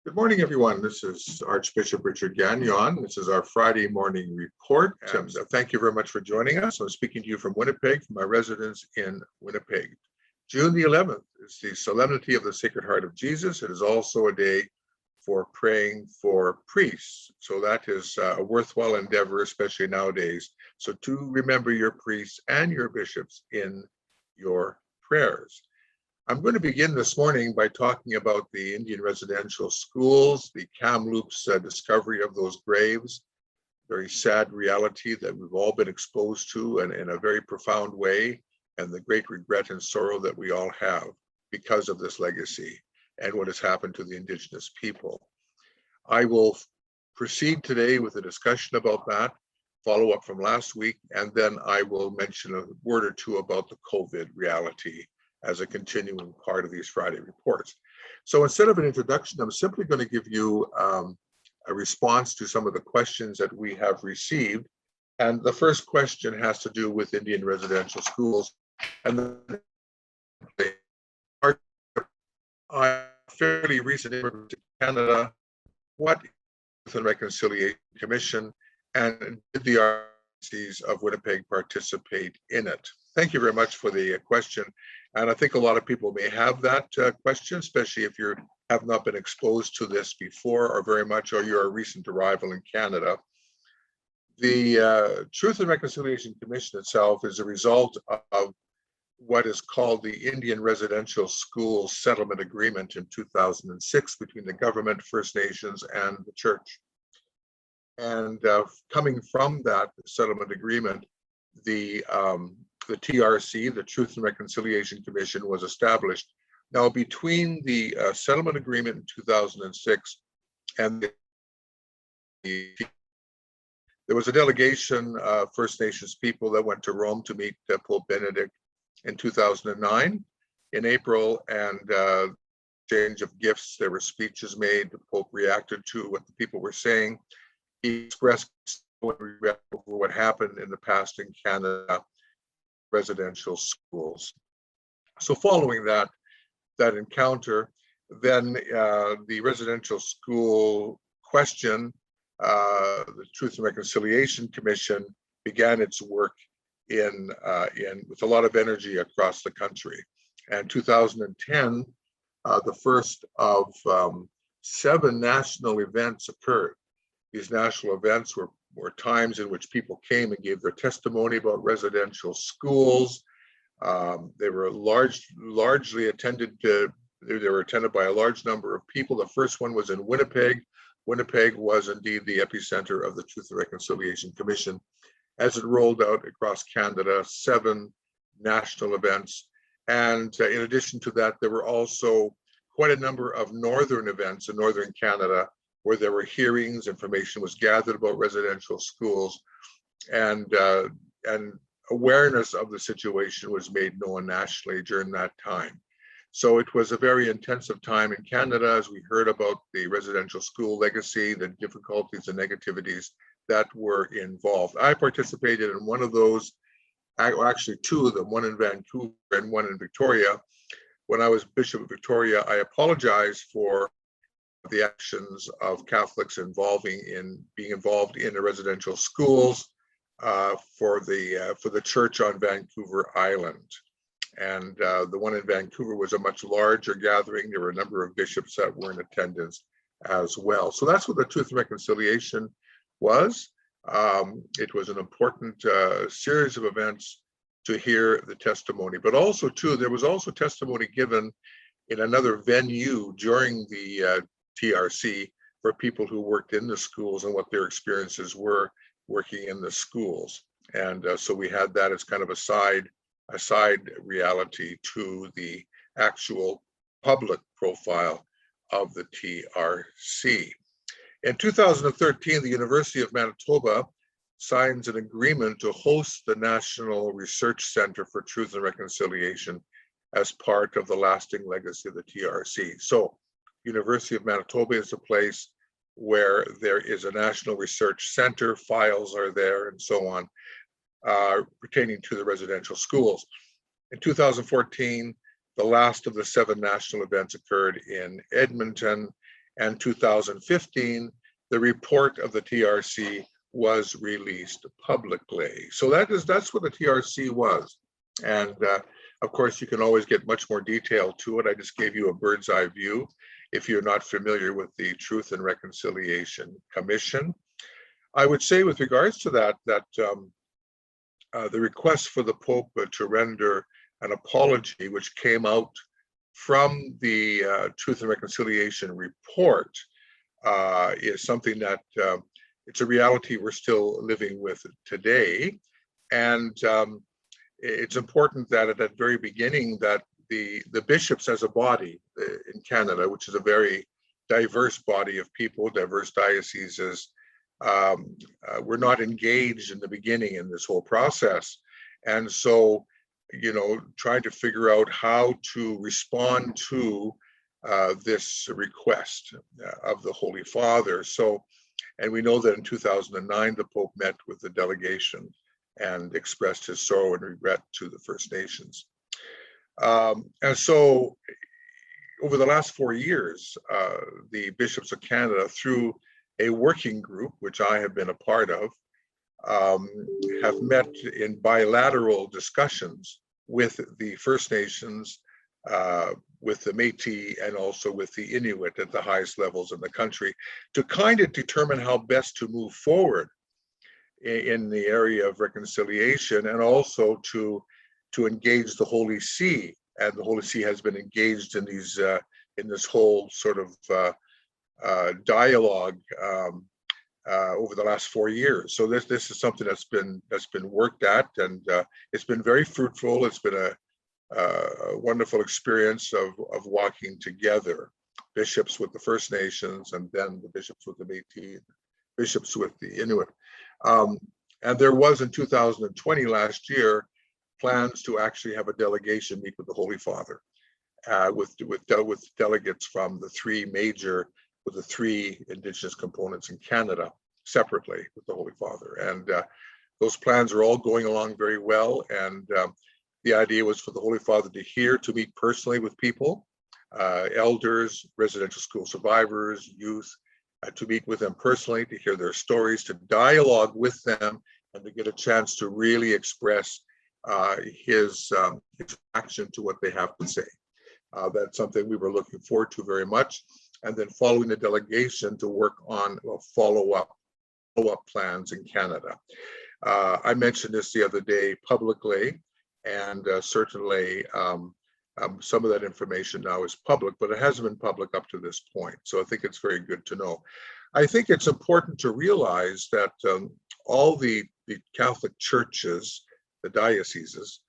Good morning, everyone. This is Archbishop Gagnon. This is our Friday morning report. Thank you very much for joining us. I'm speaking to you from Winnipeg, from my residence in Winnipeg. June the 11th is the Solemnity of the Sacred Heart of Jesus. It is also a day for praying for priests. So that is a worthwhile endeavor, especially nowadays. So to remember your priests and your bishops in your prayers. I'm going to begin this morning by talking about the Indian residential schools, the Kamloops discovery of those graves, very sad reality that we've all been exposed to and in a very profound way, and the great regret and sorrow that we all have because of this legacy and what has happened to the Indigenous people. I will proceed today with a discussion about that, follow up from last week, and then I will mention a word or two about the COVID reality as a continuing part of these Friday reports. So instead of an introduction, I'm simply going to give you a response to some of the questions that we have received. And the first question has to do with Indian residential schools. And I'm fairly recent immigrant to Canada. What is the Reconciliation Commission, and did the Archdiocese of Winnipeg participate in it? Thank you very much for the question. And I think a lot of people may have that question, especially if you have not been exposed to this before or very much, or you're a recent arrival in Canada. The Truth and Reconciliation Commission itself is a result of what is called the Indian Residential School Settlement Agreement in 2006 between the government, First Nations, and the church. And coming from that settlement agreement, the TRC, the Truth and Reconciliation Commission, was established. Now, between the settlement agreement in 2006 and there was a delegation of First Nations people that went to Rome to meet Pope Benedict in 2009 in April, and exchange of gifts. There were speeches made. The Pope reacted to what the people were saying. He expressed regret over what happened in the past in Canada residential schools. So following that encounter, then the residential school question, the Truth and Reconciliation Commission began its work with a lot of energy across the country. And 2010, the first of 7 national events occurred. These national events were times in which people came and gave their testimony about residential schools. They were largely attended by a large number of people. The first one was in Winnipeg. Winnipeg was indeed the epicenter of the Truth and Reconciliation Commission as it rolled out across Canada, 7 national events. And in addition to that, there were also quite a number of northern events in northern Canada where there were hearings, information was gathered about residential schools, and awareness of the situation was made known nationally during that time. So it was a very intensive time in Canada as we heard about the residential school legacy, the difficulties and negativities that were involved. I participated in one of those, actually 2 of them, one in Vancouver and one in Victoria. When I was Bishop of Victoria, I apologized for the actions of Catholics being involved in the residential schools for the church on Vancouver Island. And the one in Vancouver was a much larger gathering. There were a number of bishops that were in attendance as well. So that's what the Truth and Reconciliation was. It was an important series of events to hear the testimony, but also too, there was also testimony given in another venue during the TRC for people who worked in the schools and what their experiences were working in the schools. And so we had that as kind of a side reality to the actual public profile of the TRC. In 2013, the University of Manitoba signs an agreement to host the National Research Center for Truth and Reconciliation as part of the lasting legacy of the TRC. So University of Manitoba is a place where there is a national research center, files are there, and so on. pertaining to the residential schools. In 2014, the last of the 7 national events occurred in Edmonton, and 2015, the report of the TRC was released publicly. So that's what the TRC was. And of course, you can always get much more detail to it. I just gave you a bird's eye view. If you're not familiar with the Truth and Reconciliation Commission, I would say with regards to that, the request for the Pope to render an apology, which came out from the Truth and Reconciliation report, is something that it's a reality we're still living with today. And it's important that at that very beginning that the bishops as a body in Canada, which is a very diverse body of people, diverse dioceses, were not engaged in the beginning in this whole process. And so, trying to figure out how to respond to this request of the Holy Father. And we know that in 2009, the Pope met with the delegation and expressed his sorrow and regret to the First Nations. And so over the last 4 years, the bishops of Canada, through a working group, which I have been a part of, have met in bilateral discussions with the First Nations, with the Métis, and also with the Inuit at the highest levels in the country, to kind of determine how best to move forward in the area of reconciliation, and also to engage the Holy See. And the Holy See has been engaged in these in this whole sort of dialogue over the last 4 years. So this is something that's been worked at, and it's been very fruitful. It's been a wonderful experience of walking together, bishops with the First Nations, and then the bishops with the Métis, bishops with the Inuit. And there was in 2020, last year, plans to actually have a delegation meet with the Holy Father, with delegates from the three Indigenous components in Canada, separately with the Holy Father. And those plans are all going along very well. And the idea was for the Holy Father to meet personally with people, elders, residential school survivors, youth, to meet with them personally, to hear their stories, to dialogue with them, and to get a chance to really express his reaction to what they have to say. That's something we were looking forward to very much. And then following the delegation to work on follow-up plans in Canada. I mentioned this the other day publicly, and certainly some of that information now is public, but it hasn't been public up to this point. So I think it's very good to know. I think it's important to realize that all the Catholic churches, the dioceses,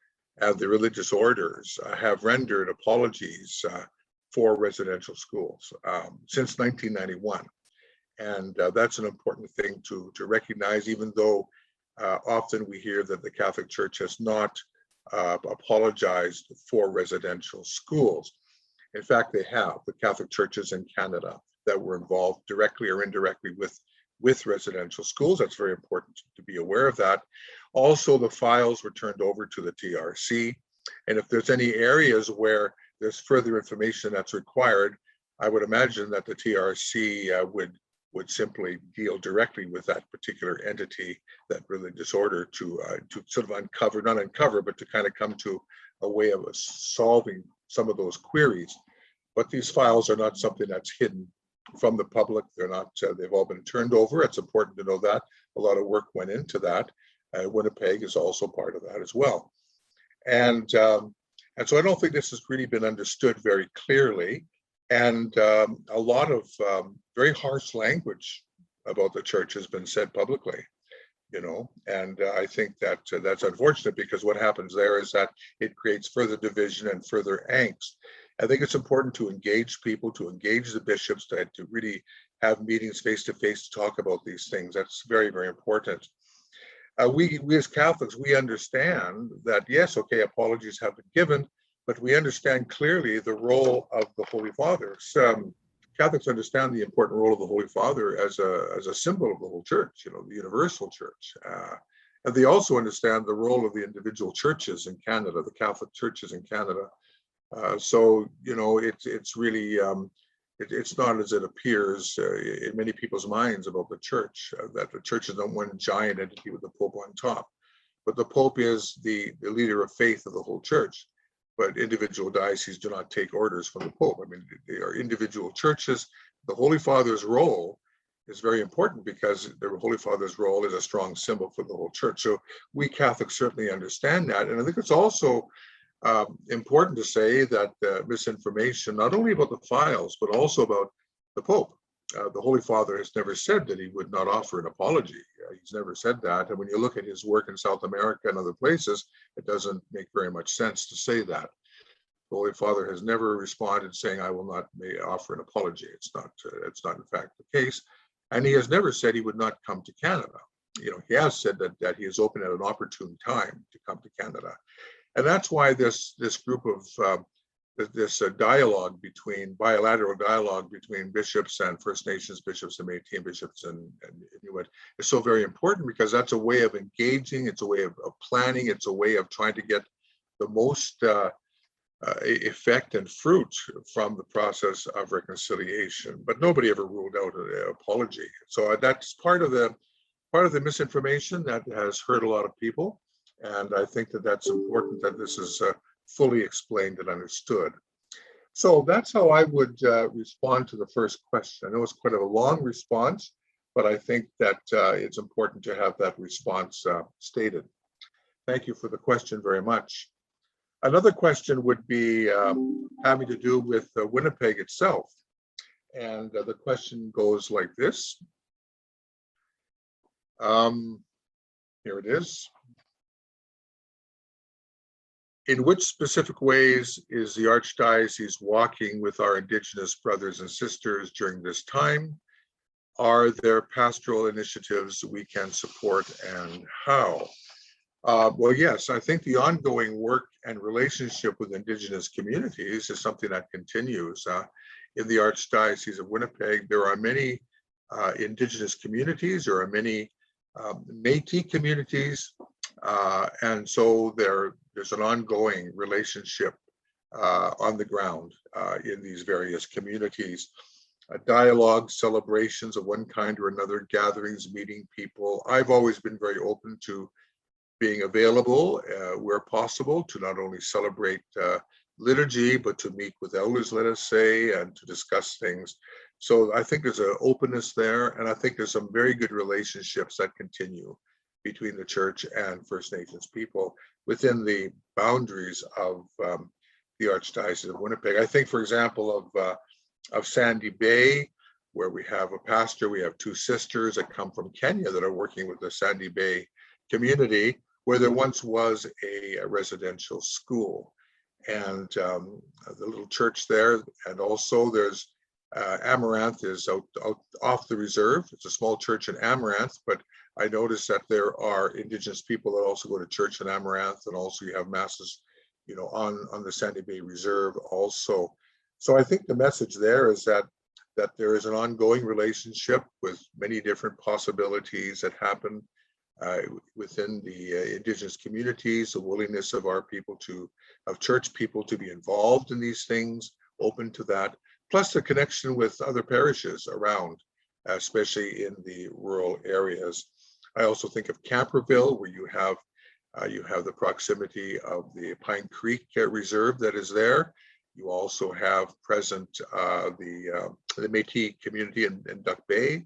and the religious orders have rendered apologies for residential schools since 1991. And that's an important thing to recognize, even though often we hear that the Catholic Church has not apologized for residential schools. In fact, they have. The Catholic churches in Canada that were involved directly or indirectly with residential schools. That's very important to be aware of that. Also, the files were turned over to the TRC. And if there's any areas where there's further information that's required, I would imagine that the TRC would simply deal directly with that particular entity, that religious order, to sort of not uncover, but to kind of come to a way of solving some of those queries. But these files are not something that's hidden from the public. They're not, they've all been turned over. It's important to know that. A lot of work went into that. Winnipeg is also part of that as well. And so I don't think this has really been understood very clearly. And a lot of very harsh language about the church has been said publicly, and I think that that's unfortunate, because what happens there is that it creates further division and further angst. I think it's important to engage people, to engage the bishops, to really have meetings face-to-face to talk about these things. That's very, very important. We as Catholics, we understand that, yes, okay, apologies have been given, but we understand clearly the role of the Holy Father. Catholics understand the important role of the Holy Father as a symbol of the whole church, the universal church. And they also understand the role of the individual churches in Canada, the Catholic churches in Canada. So, you know, it's really, it's not as it appears in many people's minds about the church, that the church is not one giant entity with the Pope on top. But the Pope is the leader of faith of the whole church. But individual dioceses do not take orders from the Pope. I mean, they are individual churches. The Holy Father's role is very important because the Holy Father's role is a strong symbol for the whole church. So we Catholics certainly understand that. And I think it's also important to say that misinformation, not only about the files, but also about the Pope. The Holy Father has never said that he would not offer an apology. He's never said that. And when you look at his work in South America and other places, it doesn't make very much sense to say that. The Holy Father has never responded saying, I will not offer an apology. It's not in fact the case. And he has never said he would not come to Canada. You know, he has said that he is open at an opportune time to come to Canada. And that's why this group of this dialogue bilateral dialogue between bishops and First Nations bishops and Métis bishops and Inuit is so very important, because that's a way of engaging, it's a way of planning, it's a way of trying to get the most effect and fruit from the process of reconciliation. But nobody ever ruled out an apology. So that's part of the misinformation that has hurt a lot of people. And I think that that's important, that this is fully explained and understood. So that's how I would respond to the first question. I know it's quite a long response, but I think that it's important to have that response stated. Thank you for the question very much. Another question would be having to do with Winnipeg itself. And the question goes like this. Here it is. In which specific ways is the Archdiocese walking with our Indigenous brothers and sisters during this time? Are there pastoral initiatives we can support, and how? Well, yes, I think the ongoing work and relationship with Indigenous communities is something that continues. In the Archdiocese of Winnipeg, there are many Indigenous communities, there are many Métis communities, and so there's an ongoing relationship on the ground in these various communities. Dialogue, celebrations of one kind or another, gatherings, meeting people. I've always been very open to being available where possible to not only celebrate liturgy, but to meet with elders, let us say, and to discuss things. So I think there's an openness there, and I think there's some very good relationships that continue between the church and First Nations people within the boundaries of the Archdiocese of Winnipeg. I think, for example, of Sandy Bay, where we have a pastor, we have two sisters that come from Kenya that are working with the Sandy Bay community, where there once was a residential school. And the little church there, and also there's Amaranth is out off the reserve. It's a small church in Amaranth, but I noticed that there are Indigenous people that also go to church in Amaranth, and also you have masses, you know, on the Sandy Bay Reserve also. So I think the message there is that there is an ongoing relationship with many different possibilities that happen within the Indigenous communities, the willingness of our people of church people to be involved in these things, open to that, plus the connection with other parishes around, especially in the rural areas. I also think of Camperville, where you have the proximity of the Pine Creek Reserve that is there. You also have present the Métis community in Duck Bay,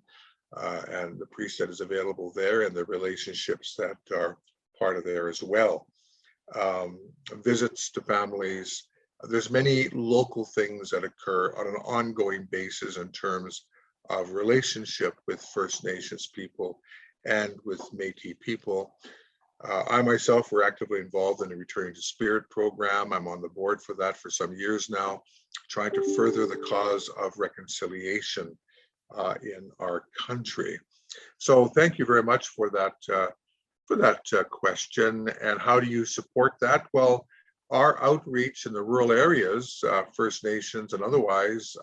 and the priest that is available there, and the relationships that are part of there as well. Visits to families. There's many local things that occur on an ongoing basis in terms of relationship with First Nations people and with Métis people. I myself were actively involved in the Returning to Spirit program. I'm on the board for that for some years now, trying to further the cause of reconciliation in our country. So thank you very much for that question. And how do you support that? Well, our outreach in the rural areas, First Nations and otherwise,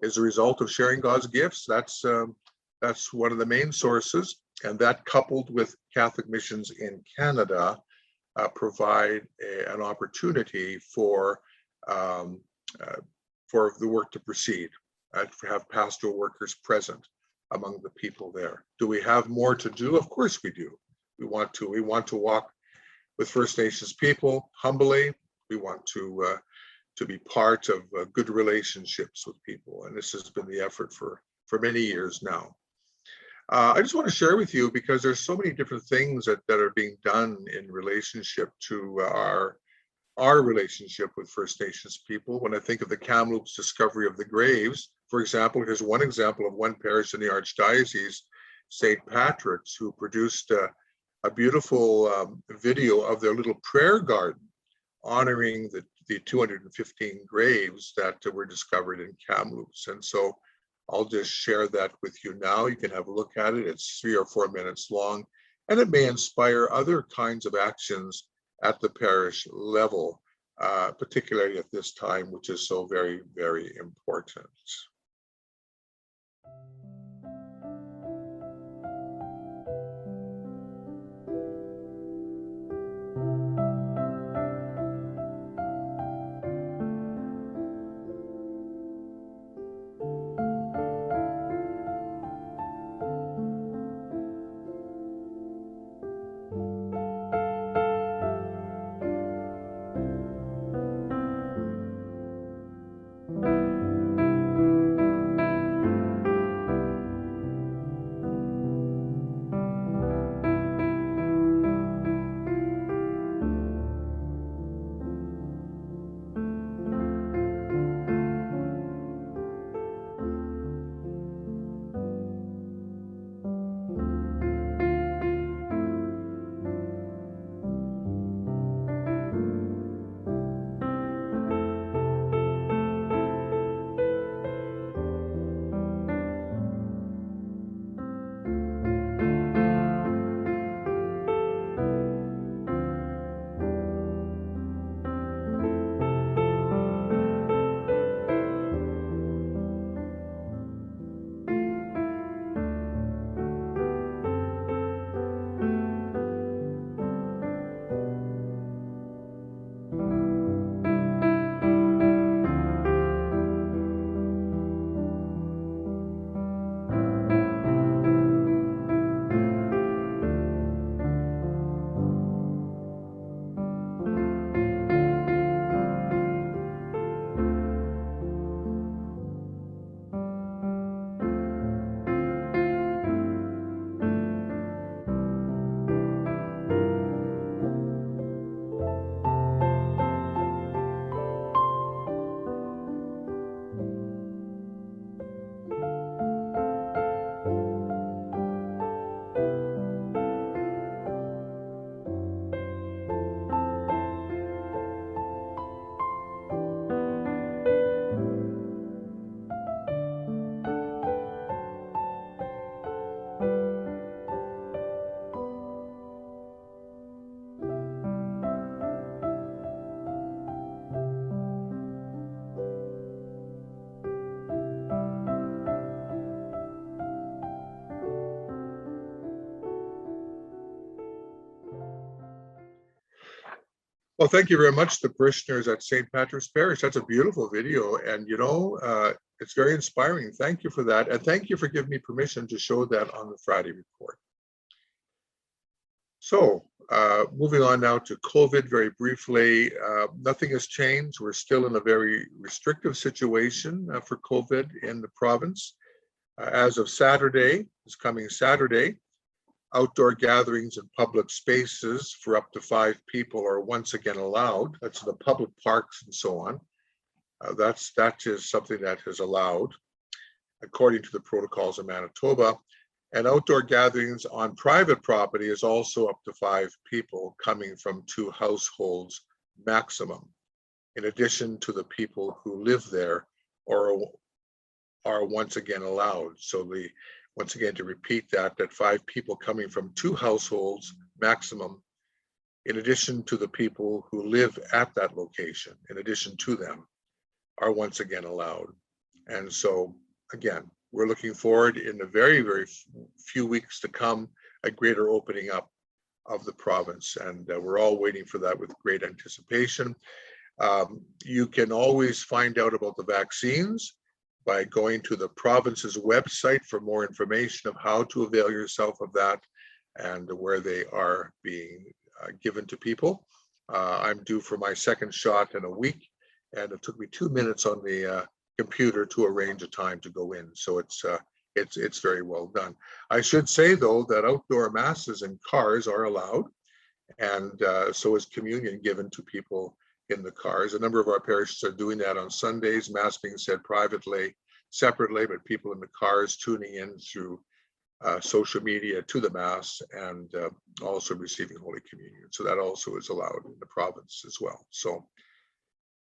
is a result of sharing God's gifts. That's one of the main sources. And that, coupled with Catholic missions in Canada, provide an opportunity for the work to proceed, to have pastoral workers present among the people there. Do we have more to do? Of course we do. We want to walk with First Nations people humbly. We want to be part of good relationships with people, and this has been the effort for many years now. I just want to share with you, because there's so many different things that are being done in relationship to our relationship with First Nations people. When I think of the Kamloops discovery of the graves, for example, here's one example of one parish in the Archdiocese, St. Patrick's, who produced a beautiful video of their little prayer garden honoring the 215 graves that were discovered in Kamloops. And so I'll just share that with you now. You can have a look at it. It's 3 or 4 minutes long, and it may inspire other kinds of actions at the parish level, particularly at this time, which is so very, very important. Well, thank you very much, the parishioners at St. Patrick's Parish. That's a beautiful video, and it's very inspiring. Thank you for that, and thank you for giving me permission to show that on the Friday report. So, moving on now to COVID very briefly. Nothing has changed. We're still in a very restrictive situation for COVID in the province. As of this coming Saturday, outdoor gatherings in public spaces for up to 5 people are once again allowed. That's in the public parks and so on. That is something that is allowed according to the protocols in Manitoba. And outdoor gatherings on private property is also up to 5 people coming from 2 households maximum, in addition to the people who live there or are once again allowed. So once again, to repeat that 5 people coming from 2 households maximum, in addition to the people who live at that location, in addition to them, are once again allowed. And so, again, we're looking forward in the very, very few weeks to come a greater opening up of the province. And we're all waiting for that with great anticipation. You can always find out about the vaccines by going to the province's website for more information of how to avail yourself of that and where they are being given to people. I'm due for my second shot in a week, and it took me 2 minutes on the computer to arrange a time to go in. So it's very well done. I should say, though, that outdoor masses in cars are allowed, and so is communion given to people in the cars. A number of our parishes are doing that on Sundays, mass being said privately, separately, but people in the cars tuning in through social media to the mass and also receiving Holy Communion. So that also is allowed in the province as well. So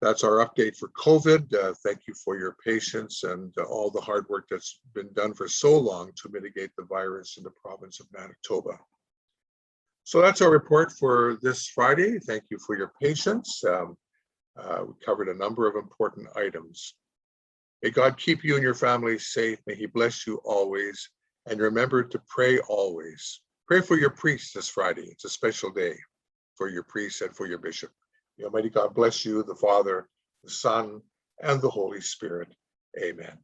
that's our update for COVID. Thank you for your patience and all the hard work that's been done for so long to mitigate the virus in the province of Manitoba. So that's our report for this Friday. Thank you for your patience. We covered a number of important items. May God keep you and your family safe. May He bless you always. And remember to pray always. Pray for your priest this Friday. It's a special day for your priest and for your bishop. May Almighty God bless you, the Father, the Son, and the Holy Spirit. Amen.